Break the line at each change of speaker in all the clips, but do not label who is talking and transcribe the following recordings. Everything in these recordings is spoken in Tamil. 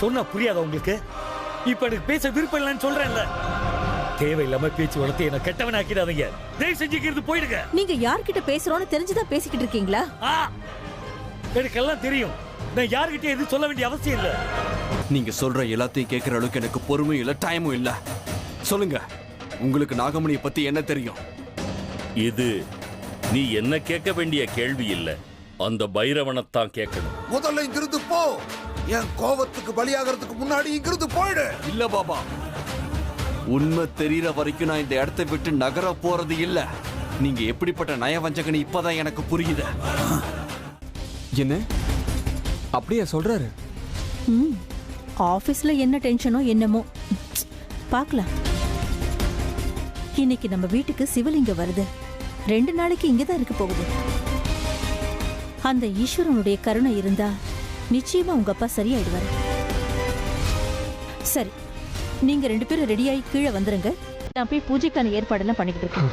சொன்னா புரியாத உங்களுக்கு? இப்ப எனக்கு பேச விருப்பம் இல்லைன்னு சொல்றேன்ல. தேவையில்லாம பேச்சு வளர்த்து என்ன கெட்டவன் ஆக்கிடாதீங்க. தயவு செஞ்சுக்கிறது போயிடுங்க.
நீங்க யார்கிட்ட பேசுறோம்னு தெரிஞ்சுதான் பேசிக்கிட்டு இருக்கீங்களா?
எனக்கு எல்லாம் தெரியும். நான் யார்கிட்ட எதுவும் சொல்ல வேண்டிய அவசியம் இல்ல.
நீங்க சொல்ற எல்லாத்தையும் கேட்கிற அளவுக்கு எனக்கு பொறுமையும் இல்ல, டைமும் இல்ல. சொல்லுங்க, உங்களுக்கு நாகமணியை பத்தி என்ன தெரியும்?
இது நீ என்ன கேட்க வேண்டிய கேள்வி இல்ல, அந்த பைரவனைத்தான் கேட்கணும்.
முதல்ல இங்கிருந்து போ. என் கோபத்துக்கு பலியாகிறதுக்கு முன்னாடி இங்கிருந்து போயிடு.
இல்ல பாபா, உண்மை தெரியற வரைக்கும் நான் இந்த இடத்தை விட்டு நகர போறது இல்ல. நீங்க எப்படிப்பட்ட நயவஞ்சகன்னு இப்பதான் எனக்கு புரியுது.
என்ன அப்படியே சொல்றாரு?
ஆபீஸ்ல என்ன டென்ஷனோ என்னமோ பார்க்கலாம். இன்னைக்கு நம்ம வீட்டுக்கு சிவலிங்கம் வருது. 2 நாளைக்கு இங்கதான் இருக்க போகுது. அந்த ஈஸ்வரனுடைய கருணை இருந்தா நிச்சயமா உங்க அப்பா சரியாயிடுவாரு. சரி, நீங்க 2 பேரும் ரெடியாகி கீழே வந்துருங்க. நான் போய் பூஜைக்கான ஏற்பாடெல்லாம் பண்ணிக்கிட்டு இருக்கேன்.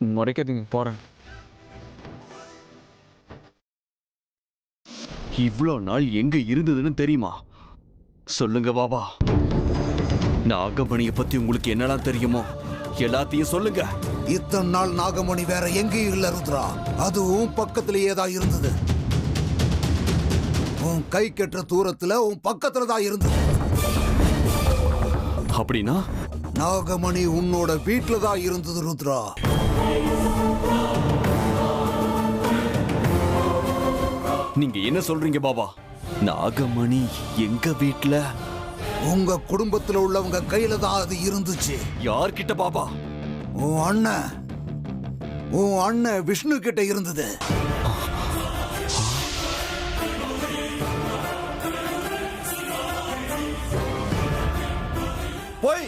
முறைக்காதீங்க, போறேன்.
இவ்வளோ நாள் எங்க இருந்ததுன்னு தெரியுமா? சொல்லுங்க பாபா, நாகமணியை பத்தி உங்களுக்கு என்னெல்லாம் தெரியுமோ எல்லாத்தையும் சொல்லுங்க.
இத்தனை நாள் நாகமணி வேற எங்கேயும் இல்ல ருத்ரா. அதுவும் பக்கத்திலேயே தான் இருந்தது. உன் கை கெட்ட தூரத்துல உன் பக்கத்துல தான் இருந்தது.
அப்படின்னா
நாகமணி உன்னோட வீட்டுல தான் இருந்தது ருத்ரா.
நீங்க என்ன சொல்றீங்க பாபா? நாகமணி எங்க வீட்டுல?
உங்க குடும்பத்துல உள்ளவங்க கையில தான் அது இருந்துச்சு.
யார்கிட்ட பாபா?
உன் அண்ணன் விஷ்ணு கிட்ட இருந்தது.
போய்,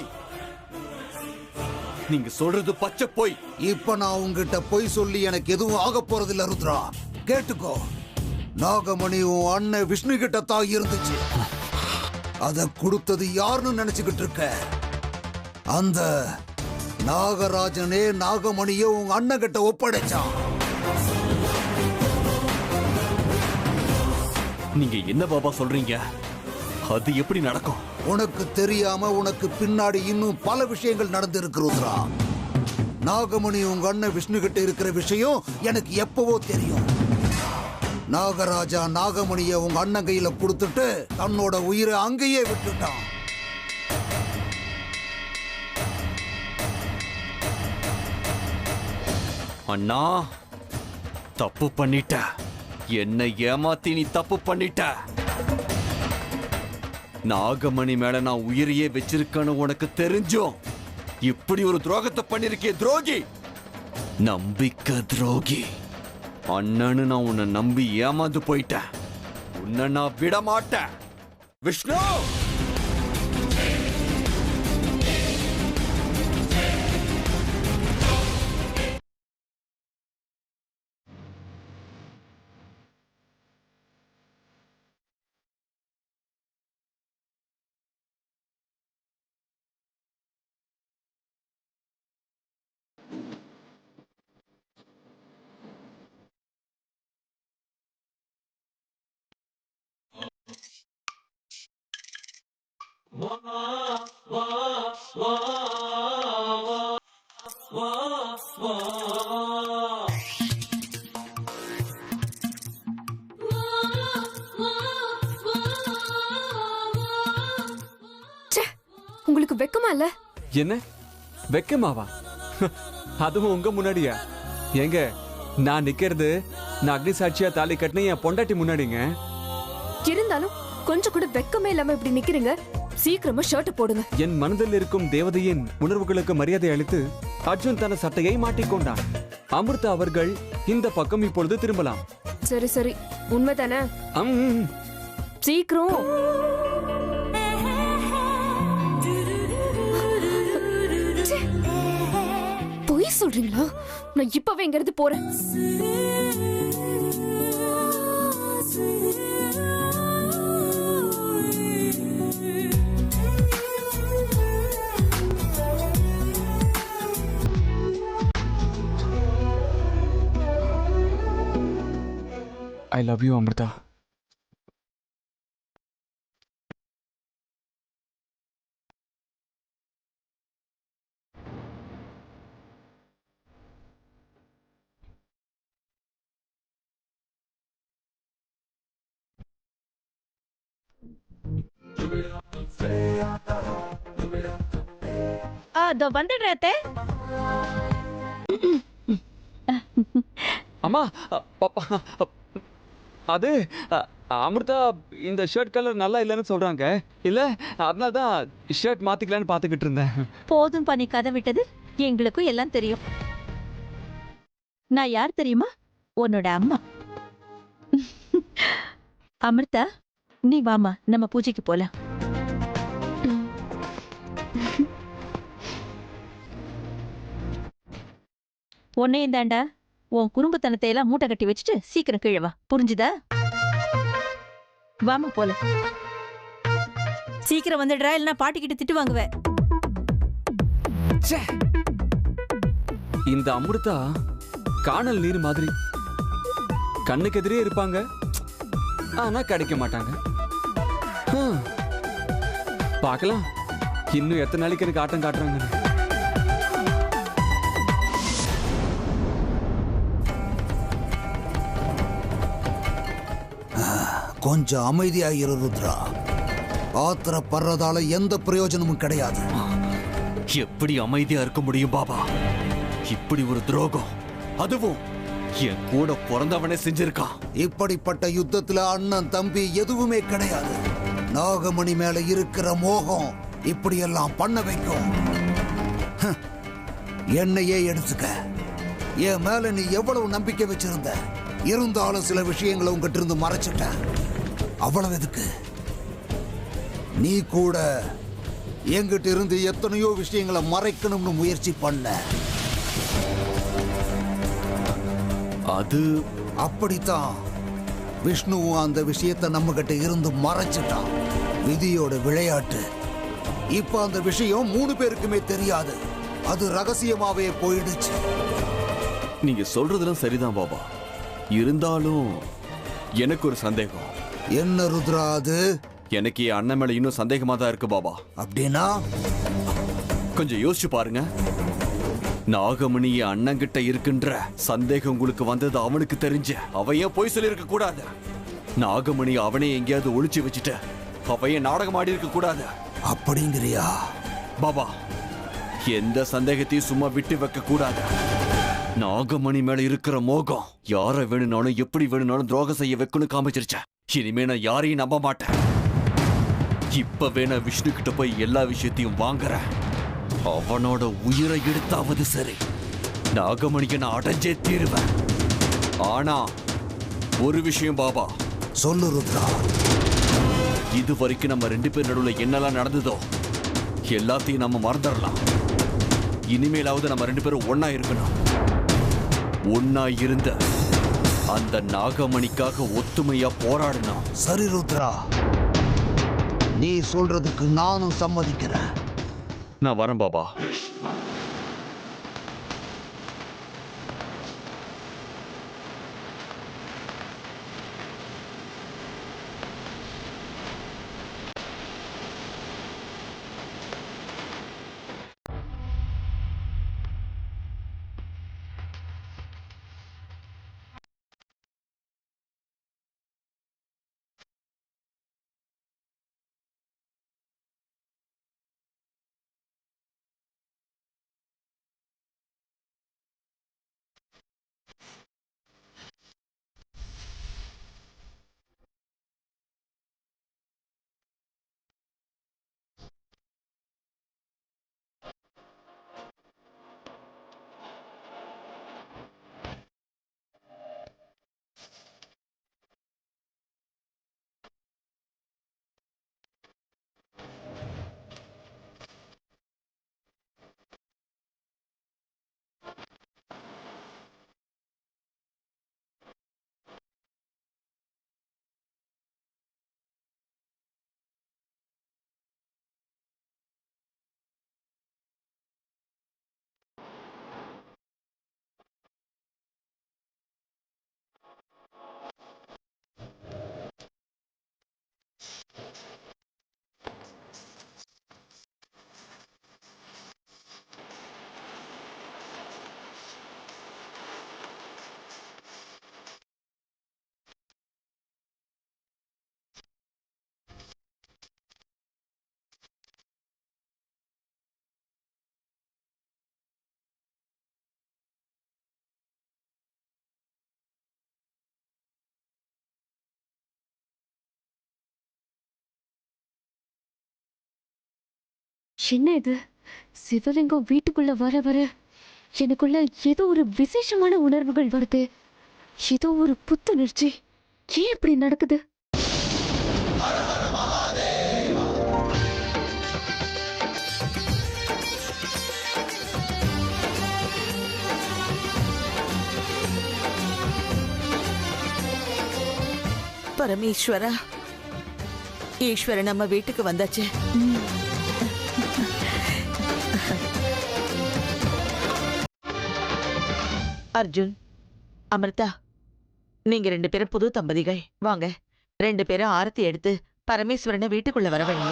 நீங்க சொல்றது பச்சை போய்.
இப்ப நான் உங்ககிட்ட பொய் சொல்லி எனக்கு எதுவும் ஆக போறதில்ல ருத்ரா. கேட்டுக்கோ, நாகமணி உன் அண்ணன் விஷ்ணு கிட்ட தான் இருந்துச்சு. அத கொடுத்தது யாருன்னு நினைச்சுக்கிட்டு இருக்க? அந்த நாகராஜனே நாகமணிய உங்க அண்ணன் கிட்ட ஒப்படைச்சான்.
நீங்க என்ன பாபா சொல்றீங்க? அது எப்படி நடக்கும்?
உனக்கு தெரியாம உனக்கு பின்னாடி இன்னும் பல விஷயங்கள் நடந்து இருக்கிறா. நாகமணி உங்க அண்ணன் விஷ்ணு கிட்ட இருக்கிற விஷயம் எனக்கு எப்பவோ தெரியும். நாகராஜா நாகமணிய உங்க அண்ணன் கையில கொடுத்துட்டு தன்னோட உயிரை அங்கேயே விட்டுட்டான்.
அண்ணா, தப்பு பண்ணிட்ட. என்னை ஏமாத்தி நீ தப்பு பண்ணிட்ட. நாகமணி மேல நான் உயிரையே வச்சிருக்கேன்னு உனக்கு தெரிஞ்சும் இப்படி ஒரு துரோகத்தை பண்ணிருக்கே துரோகி, நம்பிக்கை துரோகி. அண்ணனு நான் உன்னை நம்பி ஏமாந்து போயிட்டேன். உன்னை நான் விட மாட்டேன். விஷ்ணு,
உங்களுக்கு வெக்கமா இல்ல?
என்ன வெக்கமாவா? அதுவும் உங்க முன்னாடியா? ஏங்க, நான் நிக்கிறது நான் அக்னி சாட்சியா தாலி கட்டின என் பொண்டாட்டி முன்னாடிங்க.
இருந்தாலும் கொஞ்சம் கூட வெக்கமே இல்லாம இப்படி நிக்கிறீங்க. சீக்கிரமா ஷர்ட் போடுங்க.
என் மனதில் இருக்கும் தேவதையின் உணர்வுகளுக்கு மரியாதை அளித்து அர்ஜுன் தன சட்டையை மாட்டிக்கொண்டான். அமிர்தா அவர்கள் இந்த பக்கம் இப்பொழுது திரும்பலாம்.
சரி சரி, உண்மைதானே? சீக்கிரம். பொய் சொல்றீங்களா? நான் இப்பவே இங்கிருந்து போறேன்.
I love you Amritha.
அதோ வந்துடுறே.
அம்மா, பாப்பா, அது அமிர்தா இந்த ஷர்ட் கலர் நல்லா இல்லைன்னு சொல்றாங்க. இல்ல, அதனால தான் ஷர்ட் மாத்திக்கலான்னு பார்த்துக்கிட்டு இருந்தேன்.
போதும் பண்ணி கதை விட்டது. எங்களுக்கும் எல்லாம் தெரியும். நான் யார் தெரியுமா? உன்னோட அம்மா. அமிர்தா, நீ வாமா, நம்ம பூஜைக்கு போலாம். உன்னையும் தாண்டா, உன் குடும்பத்தனத்தை எல்லாம் மூட்டை கட்டி வச்சுட்டு சீக்கிரம் கீழே வா. புரிஞ்சுதா? வாமா போல. சீக்கிரம் வந்துடுறா, இல்லைன்னா பாட்டிக்கிட்ட திட்டு வாங்குவேன்.
இந்த அமிர்தா காணல் நீர் மாதிரி கண்ணுக்கு எதிரே இருப்பாங்க, ஆனா கிடைக்க மாட்டாங்க. பார்க்கலாம் இன்னும் எத்தனை நாளைக்கு எனக்கு ஆட்டம் காட்டுறாங்க.
கொஞ்சம் அமைதியாகிரு ருத்ரா. ஆத்திரப்படுறதால எந்த பிரயோஜனமும் கிடையாது.
எப்படி அமைதியா இருக்க முடியும் பாபா? இப்படி ஒரு துரோகம், அதுவும் என் கூட பிறந்தவனே செஞ்சிருக்கான்.
இப்படிப்பட்ட யுத்தத்துல அண்ணன் தம்பி எதுவுமே கிடையாது. நாகமணி மேல இருக்கிற மோகம் இப்படியெல்லாம் பண்ண வைக்கும். என்னையே எடுத்துக்க. என் மேல நீ எவ்வளவு நம்பிக்கை வச்சிருந்த, இருந்தாலும் சில விஷயங்களை உங்ககிட்ட இருந்து மறைச்சிட்ட. அவ்வளவு எதுக்கு? நீ கூட என்கிட்ட இருந்து எத்தனையோ விஷயங்களை மறைக்கணும்னு முயற்சி பண்ண.
அது
அப்படித்தான் விஷ்ணுவும் அந்த விஷயத்தை நம்ம கிட்ட இருந்து மறைச்சிட்டான். விதியோட விளையாட்டு. இப்ப அந்த விஷயம் 3 பேருக்குமே தெரியாது. அது ரகசியமாவே போயிடுச்சு.
நீங்க சொல்றதெல்லாம் சரிதான் பாபா. இருந்தாலும் எனக்கு ஒரு சந்தேகம்.
என்ன ருத்ரா அது?
எனக்கு என் அண்ணன் மேல இன்னும் சந்தேகமா தான் இருக்கு பாபா.
அப்படின்னா
கொஞ்சம் யோசிச்சு பாருங்க. நாகமணி என் அண்ணன் கிட்ட இருக்கின்ற சந்தேகம் உங்களுக்கு வந்தது அவனுக்கு தெரிஞ்ச அவன் ஏன் போய் சொல்லி இருக்க கூடாது? நாகமணி அவனே எங்கேயாவது ஒளிச்சு வச்சுட்டு அவைய நாடகம் ஆடி இருக்க கூடாது.
அப்படிங்கிறியா?
பாபா, எந்த சந்தேகத்தையும் சும்மா விட்டு வைக்க கூடாது. நாகமணி மேல இருக்கிற மோகம் யார வேணும்னாலும் எப்படி வேணும்னாலும் துரோகம் செய்ய வைக்கணும் காமிச்சிருச்ச. இனிமே நான் யாரையும் நம்ப மாட்டேன். இப்பவே நான் விஷ்ணு கிட்ட போய் எல்லா விஷயத்தையும் வாங்குறேன். அவனோட உயிரை எடுத்தாவது சரி, நாகமணிக்கு நான் அடைஞ்சே தீருவேன். ஆனா ஒரு விஷயம் பாபா.
சொல்லு ருத்ரா.
இது வரைக்கும் நம்ம 2 பேர் நடுவில் என்னெல்லாம் நடந்ததோ எல்லாத்தையும் நம்ம மறந்துடலாம். இனிமேலாவது நம்ம 2 பேரும் ஒன்னா இருக்கணும். ஒன்னா இருந்த அந்த நாகமணிக்காக ஒத்துமையா போராடணும்.
சரி ருத்ரா, நீ சொல்றதுக்கு நானும் சம்மதிக்கிறேன்.
நான் வரேன் பாபா.
என்ன இது? சிவலிங்கம் வீட்டுக்குள்ள வர வர எனக்குள்ள ஏதோ ஒரு விசேஷமான உணர்வுகள் வருது. ஏதோ ஒரு புத்துணர்ச்சி. ஏன் இப்படி நடக்குது?
பரமேஸ்வரா, ஈஸ்வர நம்ம வீட்டுக்கு வந்தாச்சு. அர்ஜுன், அமிர்தா, நீங்க 2 பேரும் புது தம்பதிகள். வாங்க, 2 பேரும் ஆரத்தி எடுத்து பரமேஸ்வரனை வீட்டுக்குள்ள வர வைங்க.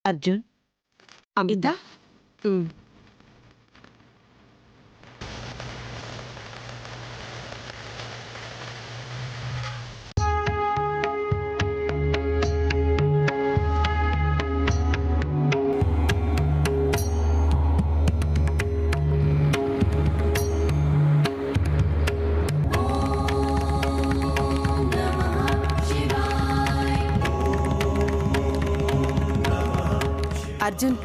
அர்ஜுன்,
அமிர்தா,
அர்ஜுன்,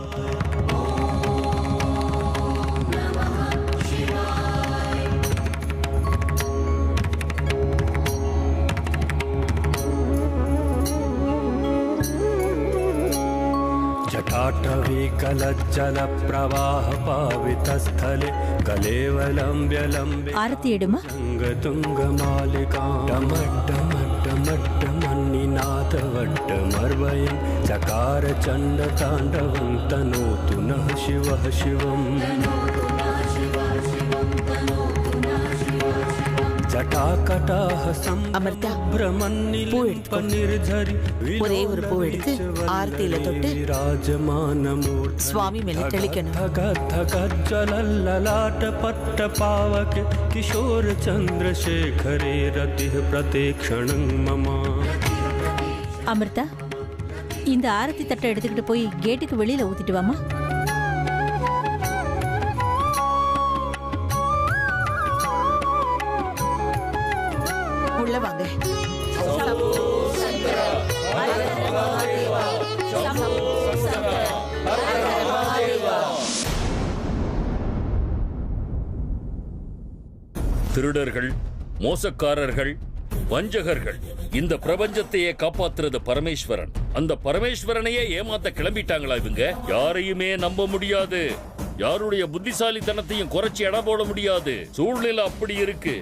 जटाटवी कलज्जल प्रवाह पावितस्थले कलेवलं व्यलम्बे
ஆரத்தி எடுமா.
तुङ्गमालिकां डमड्डमड्डमड्डमन्निनाथवड्डमर्वयं चकार चण्डताण्डवं तनोतु नः शिवः शिवम्
அமிர்தா, பூ எடுத்துக்கோ. ஒரே ஒரு பூ எடுத்து ஆரத்தியில தொட்டு சுவாமி மேல தெளிக்கணும்.
கிஷோர் சந்திரசேகரே ரதி பிரதேக்ஷணம் மமா.
அமிர்தா, இந்த ஆரத்தி தட்டை எடுத்துக்கிட்டு போய் கேட்டுக்கு வெளியில ஊத்திட்டு வாமா.
உள்ள வாங்க.
திருடர்கள், மோசக்காரர்கள், வஞ்சகர்கள், இந்த பிரபஞ்சத்தையே காப்பாத்துறது பரமேஸ்வரன். அந்த பரமேஸ்வரனையே ஏமாத்த கிளம்பிட்டாங்களா இவங்க? யாரையுமே நம்ப முடியாது. யாருடைய புத்திசாலித்தனத்தையும் குறைச்சி எடை போட முடியாது. சூழ்நிலை அப்படி இருக்கு.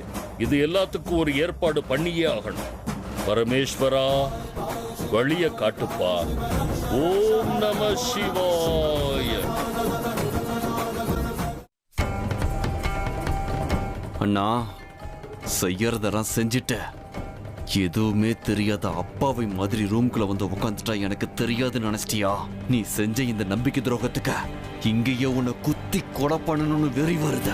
இது எல்லாத்துக்கும் ஒரு ஏற்பாடு பண்ணியே ஆகணும். பரமேஸ்வரா, வழிய காட்டுப்பா. ஓம் நம சிவாய.
அண்ணா, செய்யறதெல்லாம் செஞ்சிட்ட. எதுவுமே தெரியாத அப்பாவை மாதிரி ரூம்குள்ள வந்து உட்காந்துட்டா எனக்கு தெரியாதுன்னு நினைச்சிட்டியா? நீ செஞ்ச இந்த நம்பிக்கை துரோகத்துக்கு இங்கேயே உன்னை குத்தி கொலை பண்ணணும்னு வெறி வருத.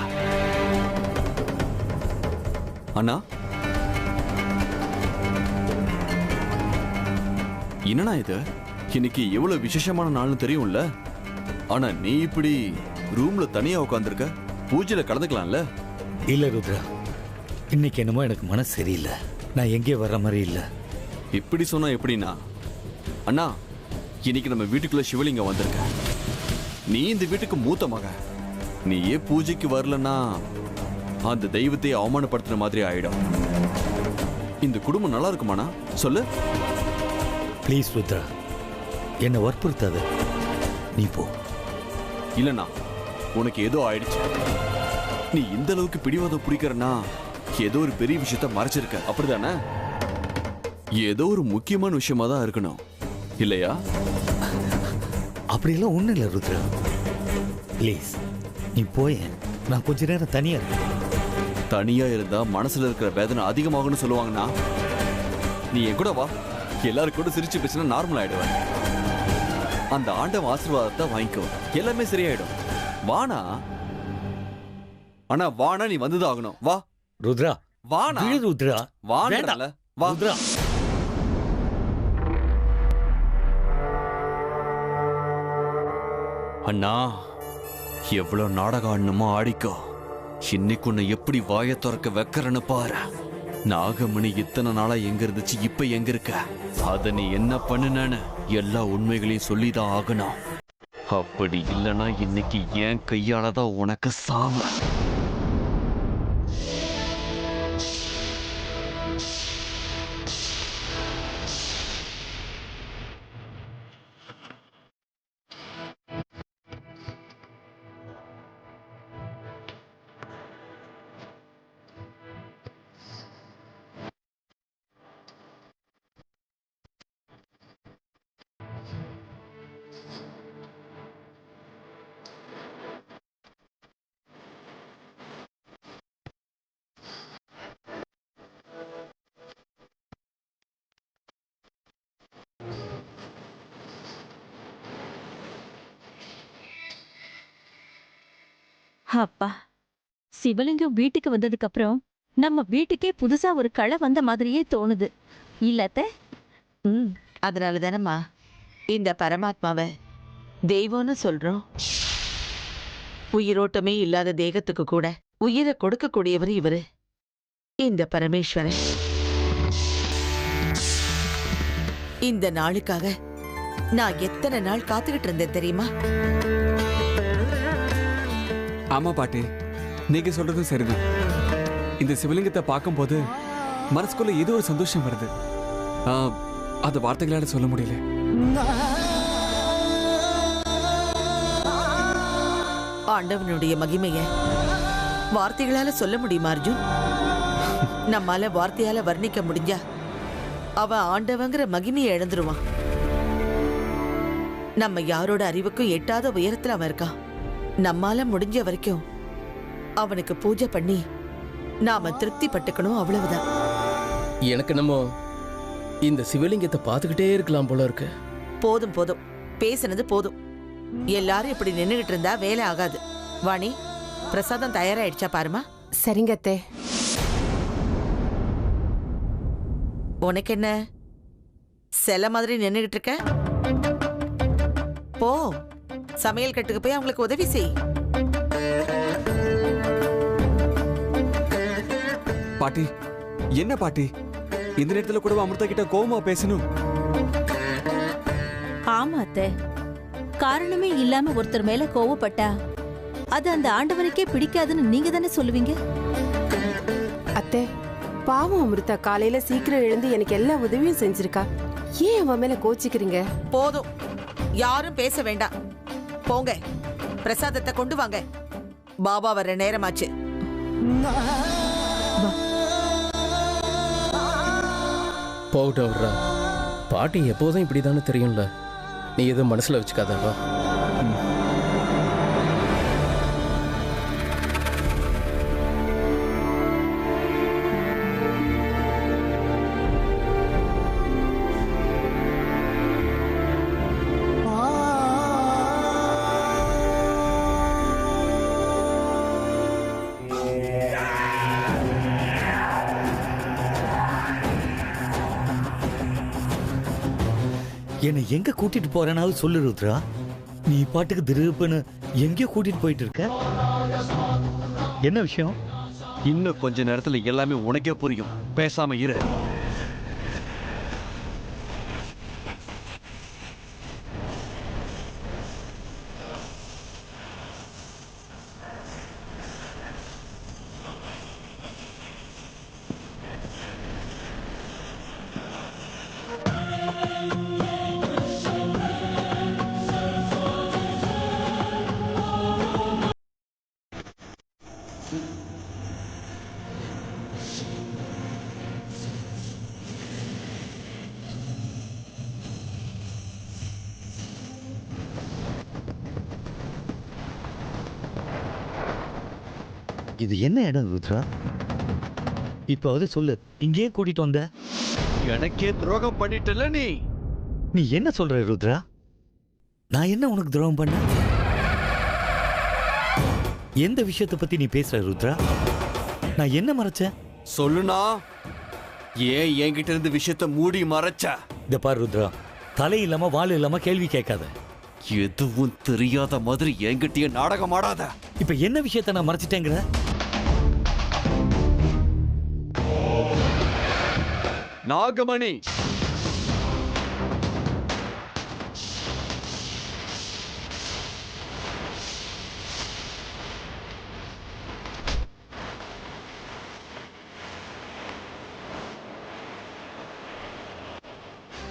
அண்ணா, என்னண்ணா இது? இன்னைக்கு எவ்வளவு விசேஷமான நாள்னு தெரியும்ல. ஆனா நீ இப்படி ரூம்ல தனியா உட்காந்துருக்க. பூஜையில கலந்துக்கலாம்ல.
இல்ல ருத்ரா, இன்னைக்கு என்னமோ எனக்கு மனசு சரியில்லை. நான் எங்கே வர்ற மாதிரி இல்ல.
இப்படி சொன்னா எப்படின்னா? அண்ணா, இன்னைக்கு நம்ம வீட்டுக்குள்ள சிவலிங்கம் வந்திருக்க. நீ இந்த வீட்டுக்கு மூத்த மகன். நீ ஏன் பூஜைக்கு வரலன்னா அந்த தெய்வத்தை அவமானப்படுத்துற மாதிரி ஆயிடும். இந்த குடும்பம் நல்லா இருக்குமாண்ணா? சொல்லு.
ப்ளீஸ் ருத்ரா, என்னை வற்புறுத்தாத. நீ போ.
இல்லண்ணா, உனக்கு ஏதோ ஆயிடுச்சு. நீ இந்த அளவுக்கு பிடிவாதம் பிடிக்கிறனா ஏதோ ஒரு பெரிய விஷயத்த மறைச்சிருக்க, அப்படிதானே? ஏதோ ஒரு முக்கியமான விஷயமா தான் இருக்கணும், இல்லையா?
அப்படியெல்லாம் ஒண்ணும் இல்லை ருத்ரா. ப்ளீஸ் நீ போய. நான் கொஞ்ச நேரம் தனியா இருக்கேன்.
தனியா இருந்தா மனசுல இருக்கிற வேதனை அதிகமாகும்னு சொல்லுவாங்கண்ணா. நீ என் கூட வா. எல்லாரும் கூட சிரிச்சு பேசினா நார்மல் ஆயிடுவேன். அந்த ஆண்டவன் ஆசீர்வாதத்தை வாங்கிக்கோ, எல்லாமே சரியாயிடும். வானா. ஆனா வானா நீ வந்துதான் ஆகணும். வா
ருத்ரா
வானா
விடு ருத்ரா.
வான்றல வா.
ருத்ரா
அண்ணா எவ்வளவு நாடகம் ஆடணுமோ ஆடிக்கோ. இன்னைக்கு உன்னை எப்படி வாயை திறக்க வைக்கிறன்னு பாரு. நாகமணி இத்தனை நாளா எங்க இருந்துச்சு, இப்ப எங்க இருக்க, அத நீ என்ன பண்ணுனேன்னு எல்லா உண்மைகளையும் சொல்லிதான் ஆகணும். அப்படி இல்லைன்னா இன்னைக்கு என் கையாலதான் உனக்கு சாவு.
அப்பா, சிவலிங்கம் வீட்டுக்கு வந்ததுக்கு அப்புறம் நம்ம வீட்டுக்கே புதுசா ஒரு களை வந்த மாதிரியே தோணுது இல்லத்த?
அதனால தானம்மா இந்த பரமாத்மாவை தெய்வம்னு சொல்றோம். உயிரோட்டமே இல்லாத தேகத்துக்கு கூட உயிரை கொடுக்கக்கூடியவர் இவரு, இந்த பரமேஸ்வரன். இந்த நாளுக்காக நான் எத்தனை நாள் காத்துக்கிட்டு இருந்தேன் தெரியுமா?
ஆமா பாட்டி, நீங்க சொல்றதும் சரிதான். இந்த சிவலிங்கத்தை பார்க்கும்போது மனசுக்குள்ள ஏதோ ஒரு சந்தோஷம் வருது. அது வார்த்தைகளால சொல்ல முடியல.
ஆண்டவனுடைய மகிமைய வார்த்தைகளால சொல்ல முடியுமா அர்ஜுன்? நம்மால வார்த்தையால வர்ணிக்க முடிஞ்சா அவன் ஆண்டவங்கிற மகிமையை இழந்துருவான். நம்ம யாரோட அறிவுக்கும் எட்டாத உயரத்துல அவன் இருக்கான். நம்மால முடிஞ்ச வரைக்கும் அவனுக்கு பூஜை பண்ணி நாம திருப்தி பட்டுக்கணும், அவ்வளவுதான்.
எனக்கு நம்ம இந்த சிவலிங்கத்தை பார்த்துக்கிட்டே இருக்கலாம் போல இருக்கு.
போதும் போதும், பேசுனது போதும். எல்லாரும் இப்படி நின்னுகிட்டு இருந்தா வேலை ஆகாது. வாணி, பிரசாதம் தயாராயிடுச்சா பாருமா.
சரிங்க அத்தை.
உனக்கு என்ன சில மாதிரி நின்னுகிட்டு இருக்க? போ, சமையல் கட்டுக்கு போய் அவங்களுக்கு உதவி செய்.
பாட்டி, என்ன பாட்டி இந்த நேரத்துல கூட அமிர்தா கிட்ட கோவமா பேசணும்?
ஆமா அத்தை, காரணமே இல்லாம ஒருத்தர் மேல கோவப்பட்டா அது அந்த ஆண்டவனுக்கே பிடிக்காதுன்னு நீங்க தானே சொல்லுவீங்க.
அத்தை, பாவம் அமிர்தா காலையில சீக்கிரம் எழுந்து எனக்கு எல்லா உதவியும் செஞ்சிருக்கா. ஏன் அவன் மேல கோச்சிக்கிறீங்க?
போதும், யாரும் பேச வேண்டாம். போங்க, பிரசாதத்தை கொண்டு வாங்க. பாபா வர்ற நேரமாச்சு.
போகட்டும் விட்றா. பாட்டி எப்போதும் இப்படிதானே தெரியும்ல, நீ எதுவும் மனசுல வச்சுக்காதவா.
என்னை எங்க கூட்டிட்டு போறேனாவது சொல்லு ருத்ரா. நீ பாட்டுக்கு திருப்புன்னு எங்கேயோ கூட்டிட்டு போயிட்டு இருக்க. என்ன விஷயம்?
இன்னும் கொஞ்ச நேரத்துல எல்லாமே உனக்கே புரியும். பேசாம இரு.
இது என்ன இடம் ருத்ரா? இப்போது சொல்லு, இங்கேயே கூட்டிட்டு வந்த.
எனக்கே துரோகம் பண்ணிட்டல நீ.
நீ என்ன சொல்ற ருத்ரா? நான் என்ன உனக்கு துரோகம் பண்ண? எந்த விஷயத்தை பத்தி நீ பேசுற ருத்ரா? நான் என்ன மறைச்சேன்?
சொல்லுனா, ஏன் என்கிட்ட இருந்து விஷயத்த மூடி மறைச்ச?
இந்த பாரு ருத்ரா, தலை இல்லாம வால் இல்லாம கேள்வி கேட்காத.
எதுவும் தெரியாத மாதிரி என்கிட்டயே நாடகம் ஆடாத.
இப்ப என்ன விஷயத்த நான் மறைச்சிட்டேங்கிற?
நாகமணி